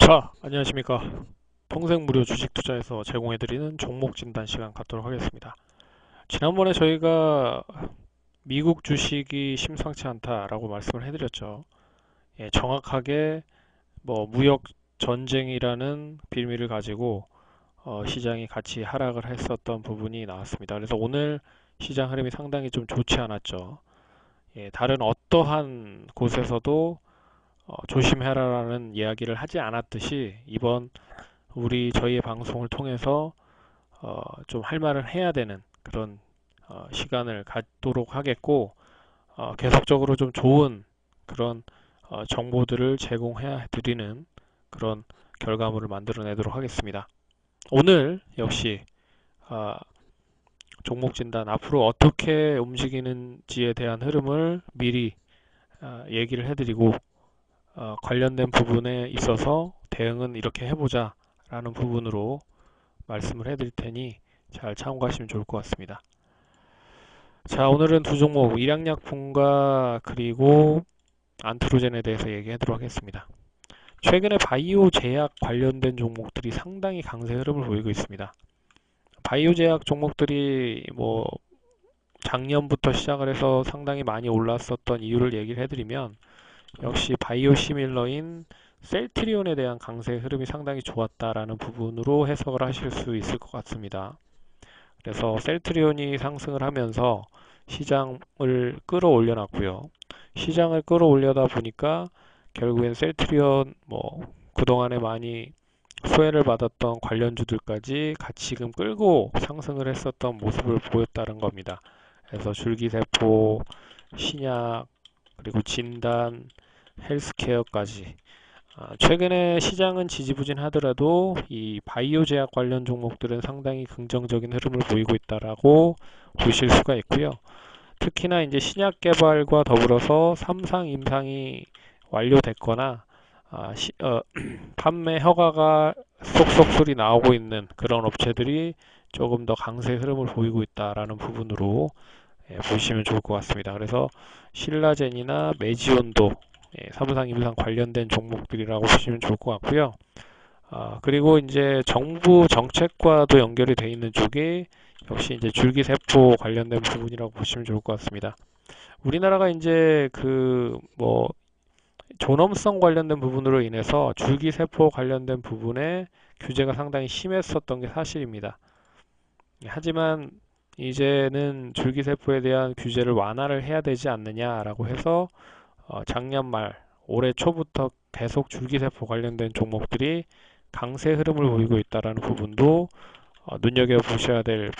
자, 안녕하십니까. 평생 무료 주식 투자에서 제공해드리는 종목 진단 시간 갖도록 하겠습니다. 지난번에 저희가 미국 주식이 심상치 않다라고 말씀을 해드렸죠. 예, 정확하게 무역 전쟁이라는 빌미를 가지고 시장이 같이 하락을 했었던 부분이 나왔습니다. 그래서 오늘 시장 흐름이 상당히 좀 좋지 않았죠. 예, 다른 어떠한 곳에서도 조심해라라는 이야기를 하지 않았듯이 이번 저희의 방송을 통해서 좀 할 말을 해야 되는 그런 시간을 갖도록 하겠고, 계속적으로 좀 좋은 그런 정보들을 제공해 드리는 그런 결과물을 만들어내도록 하겠습니다. 오늘 역시 어, 종목 진단 앞으로 어떻게 움직이는지에 대한 흐름을 미리 얘기를 해드리고, 관련된 부분에 있어서 대응은 이렇게 해보자 라는 부분으로 말씀을 해드릴 테니 잘 참고하시면 좋을 것 같습니다. 자, 오늘은 두 종목, 일양약품과 그리고 안트로젠에 대해서 얘기하도록 하겠습니다. 최근에 바이오 제약 관련된 종목들이 상당히 강세 흐름을 보이고 있습니다. 바이오 제약 종목들이 작년부터 시작을 해서 상당히 많이 올랐었던 이유를 얘기를 해드리면, 역시 바이오 시밀러인 셀트리온에 대한 강세 흐름이 상당히 좋았다라는 부분으로 해석을 하실 수 있을 것 같습니다. 그래서 셀트리온이 상승을 하면서 시장을 끌어올려 놨고요. 시장을 끌어올려다 보니까 결국엔 셀트리온 그동안에 많이 소외를 받았던 관련주들까지 같이금 끌고 상승을 했었던 모습을 보였다는 겁니다. 그래서 줄기세포, 신약, 그리고 진단, 헬스케어까지 최근에 시장은 지지부진하더라도 이 바이오 제약 관련 종목들은 상당히 긍정적인 흐름을 보이고 있다라고 보실 수가 있고요. 특히나 이제 신약 개발과 더불어서 3상 임상이 완료됐거나 판매 허가가 쏙쏙 나오고 있는 그런 업체들이 조금 더 강세 흐름을 보이고 있다라는 부분으로 보시면 좋을 것 같습니다. 그래서 신라젠이나 메지온도 3상 임상 관련된 종목들이라고 보시면 좋을 것 같고요. 그리고 이제 정부 정책과도 연결이 되어 있는 쪽이 역시 이제 줄기세포 관련된 부분이라고 보시면 좋을 것 같습니다. 우리나라가 이제 존엄성 관련된 부분으로 인해서 줄기세포 관련된 부분에 규제가 상당히 심했었던 게 사실입니다. 하지만 이제는 줄기세포에 대한 규제를 완화를 해야 되지 않느냐라고 해서 작년 말 올해 초부터 계속 줄기세포 관련된 종목들이 강세 흐름을 보이고 있다는 부분도 눈여겨보셔야 될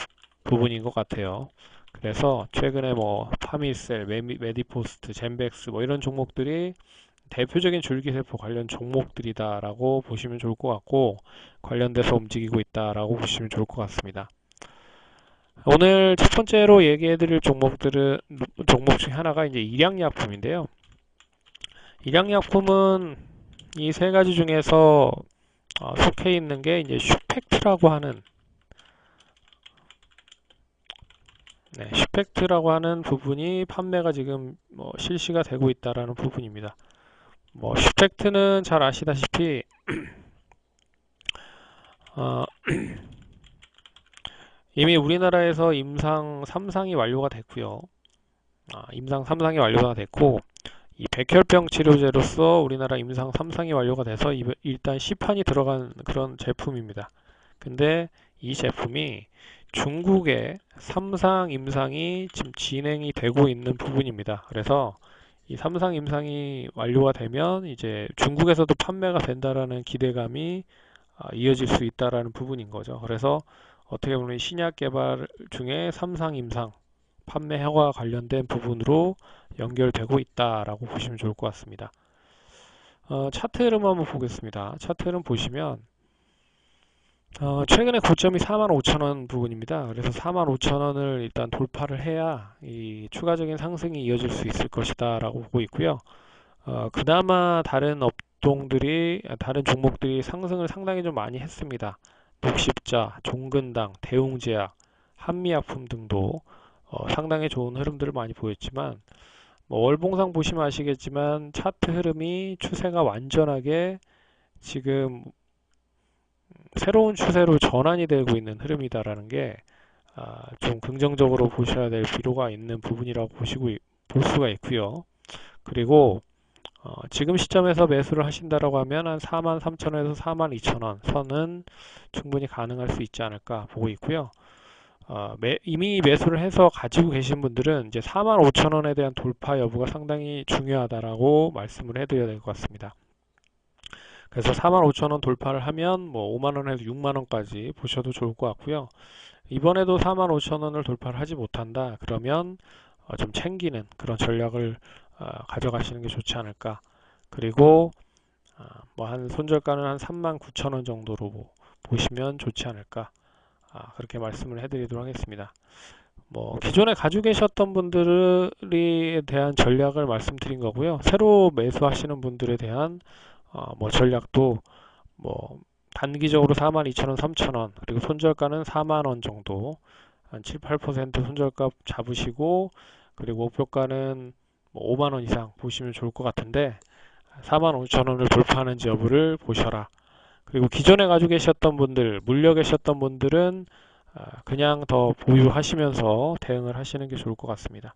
부분인 것 같아요. 그래서 최근에 파미셀, 메디포스트, 젠백스 이런 종목들이 대표적인 줄기세포 관련 종목들이다라고 보시면 좋을 것 같고, 관련돼서 움직이고 있다라고 보시면 좋을 것 같습니다. 오늘 첫 번째로 얘기해드릴 종목 중에 하나가 이제 일양약품인데요. 일양약품은 이 세 가지 중에서 속해 있는 게 이제 슈펙트라고 하는 슈펙트라고 하는 부분이 판매가 지금 실시가 되고 있다라는 부분입니다. 슈펙트는 잘 아시다시피 이미 우리나라에서 임상 3상이 완료가 됐고요. 임상 3상이 완료가 됐고, 이 백혈병 치료제로서 우리나라 임상 3상이 완료가 돼서 일단 시판이 들어간 그런 제품입니다. 근데 이 제품이 중국의 3상 임상이 지금 진행이 되고 있는 부분입니다. 그래서 이 3상 임상이 완료가 되면 이제 중국에서도 판매가 된다라는 기대감이 이어질 수 있다라는 부분인 거죠. 그래서 어떻게 보면 신약 개발 중에 3상 임상 판매 허가 관련된 부분으로 연결되고 있다라고 보시면 좋을 것 같습니다. 차트 흐름 한번 보겠습니다. 차트 흐름 보시면 최근에 고점이 45,000원 부분입니다. 그래서 45,000원을 일단 돌파를 해야 이 추가적인 상승이 이어질 수 있을 것이다 라고 보고 있고요. 그나마 다른 다른 종목들이 상승을 상당히 좀 많이 했습니다. 녹십자, 종근당, 대웅제약, 한미약품 등도 상당히 좋은 흐름들을 많이 보였지만, 월봉상 보시면 아시겠지만 차트 흐름이 추세가 완전하게 지금 새로운 추세로 전환이 되고 있는 흐름이다라는 게 좀 긍정적으로 보셔야 될 필요가 있는 부분이라고 볼 수가 있고요. 그리고 지금 시점에서 매수를 하신다라고 하면 한 43,000원에서 42,000원 선은 충분히 가능할 수 있지 않을까 보고 있고요. 이미 매수를 해서 가지고 계신 분들은 이제 45,000원에 대한 돌파 여부가 상당히 중요하다라고 말씀을 해드려야 될 것 같습니다. 그래서 45,000원 돌파를 하면 뭐 5만원에서 6만원까지 보셔도 좋을 것 같고요. 이번에도 45,000원을 돌파를 하지 못한다 그러면 좀 챙기는 그런 전략을 가져가시는 게 좋지 않을까. 그리고 뭐 한 손절가는 한 39,000원 정도로 보시면 좋지 않을까. 그렇게 말씀을 해드리도록 하겠습니다. 뭐 기존에 가지고 계셨던 분들에 대한 전략을 말씀드린 거고요. 새로 매수하시는 분들에 대한 뭐 전략도 뭐 단기적으로 42,000원, 3,000원 그리고 손절가는 4만원 정도 한 7, 8% 손절가 잡으시고 그리고 목표가는 뭐 5만원 이상 보시면 좋을 것 같은데 45,000원을 돌파하는지 여부를 보셔라. 그리고 기존에 가지고 계셨던 분들, 물려 계셨던 분들은 그냥 더 보유하시면서 대응을 하시는 게 좋을 것 같습니다.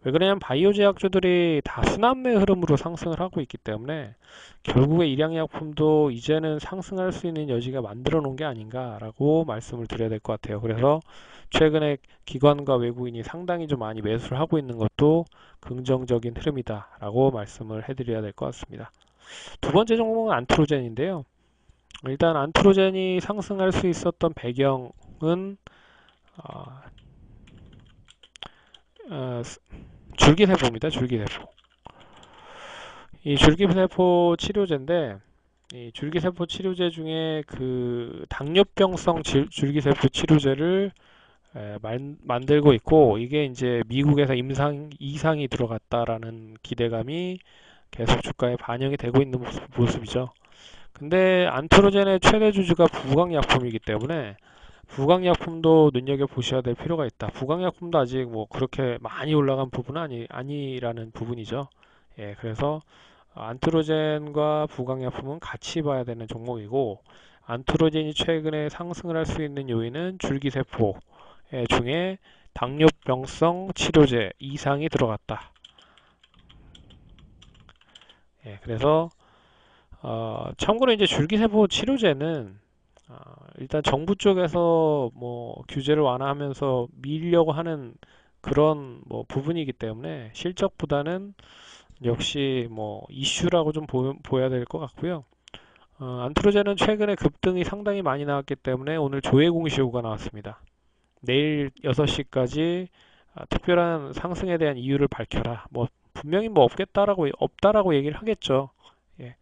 왜 그러냐면 바이오 제약주들이 다 순환매 흐름으로 상승을 하고 있기 때문에 결국에 일양약품도 이제는 상승할 수 있는 여지가 만들어 놓은 게 아닌가라고 말씀을 드려야 될 것 같아요. 그래서 최근에 기관과 외국인이 상당히 좀 많이 매수를 하고 있는 것도 긍정적인 흐름이다라고 말씀을 해드려야 될 것 같습니다. 두 번째 종목은 안트로젠인데요. 일단 안트로젠이 상승할 수 있었던 배경은 줄기세포입니다. 줄기세포. 이 줄기세포 치료제인데 이 줄기세포 치료제 중에 그 당뇨병성 줄기세포 치료제를 만들고 있고 이게 이제 미국에서 이상이 들어갔다라는 기대감이 계속 주가에 반영이 되고 있는 모습이죠. 근데 안트로젠의 최대 주주가 부강약품이기 때문에 부강약품도 눈여겨보셔야 될 필요가 있다. 부강약품도 아직 뭐 그렇게 많이 올라간 부분은 아니라는 부분이죠. 예, 그래서 안트로젠과 부강약품은 같이 봐야 되는 종목이고 안트로젠이 최근에 상승을 할 수 있는 요인은 줄기세포 중에 당뇨병성 치료제 이상이 들어갔다. 예, 그래서 참고로 이제 줄기세포 치료제는 일단 정부 쪽에서 뭐 규제를 완화하면서 밀려고 하는 그런 뭐 부분이기 때문에 실적보다는 역시 뭐 이슈라고 좀 보여야 될 것 같고요. 안트로젠은 최근에 급등이 상당히 많이 나왔기 때문에 오늘 조회 공시효가 나왔습니다. 내일 6시까지 특별한 상승에 대한 이유를 밝혀라. 뭐 분명히 뭐 없다라고 얘기를 하겠죠. 예.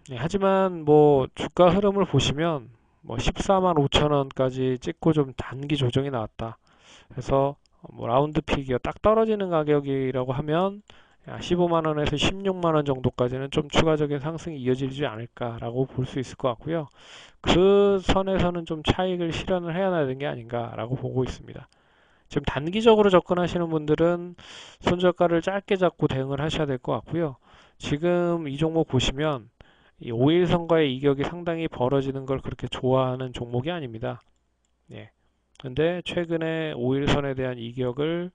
네, 하지만 뭐 주가 흐름을 보시면 뭐 14만 5천 원까지 찍고 좀 단기 조정이 나왔다. 그래서 뭐 라운드 픽이요 딱 떨어지는 가격이라고 하면 15만 원에서 16만 원 정도까지는 좀 추가적인 상승이 이어지지 않을까라고 볼 수 있을 것 같고요. 그 선에서는 좀 차익을 실현을 해야 되는 게 아닌가라고 보고 있습니다. 지금 단기적으로 접근하시는 분들은 손절가를 짧게 잡고 대응을 하셔야 될 것 같고요. 지금 이 종목 보시면 이 5일선과의 이격이 상당히 벌어지는 걸 그렇게 좋아하는 종목이 아닙니다. 예. 근데 최근에 5일선에 대한 이격을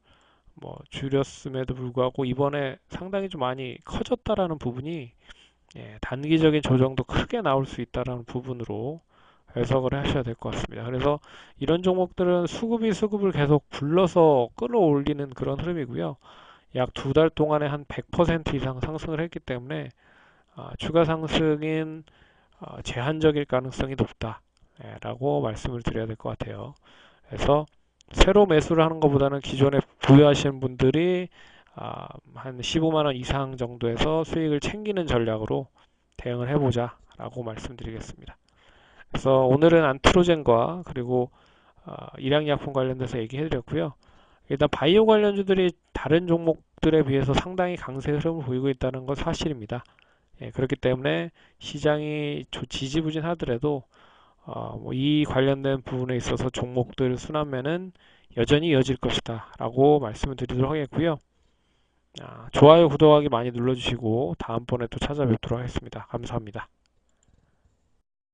뭐 줄였음에도 불구하고 이번에 상당히 좀 많이 커졌다라는 부분이 단기적인 조정도 크게 나올 수 있다라는 부분으로 해석을 하셔야 될 것 같습니다. 그래서 이런 종목들은 수급이 수급을 계속 불러서 끌어올리는 그런 흐름이고요. 약 2달 동안에 한 100% 이상 상승을 했기 때문에 추가 상승인 제한적일 가능성이 높다 라고 말씀을 드려야 될 것 같아요. 그래서 새로 매수를 하는 것보다는 기존에 보유하시는 분들이 한 15만원 이상 정도에서 수익을 챙기는 전략으로 대응을 해보자 라고 말씀드리겠습니다. 그래서 오늘은 안트로젠과 그리고 일양약품 관련돼서 얘기해드렸고요. 일단 바이오 관련주들이 다른 종목들에 비해서 상당히 강세 흐름을 보이고 있다는 건 사실입니다. 예, 그렇기 때문에 시장이 지지부진하더라도 뭐이 관련된 부분에 있어서 종목들 순환매는 여전히 이어질 것이다 라고 말씀을 드리도록 하겠고요. 좋아요, 구독하기 많이 눌러주시고 다음번에 또 찾아뵙도록 하겠습니다. 감사합니다.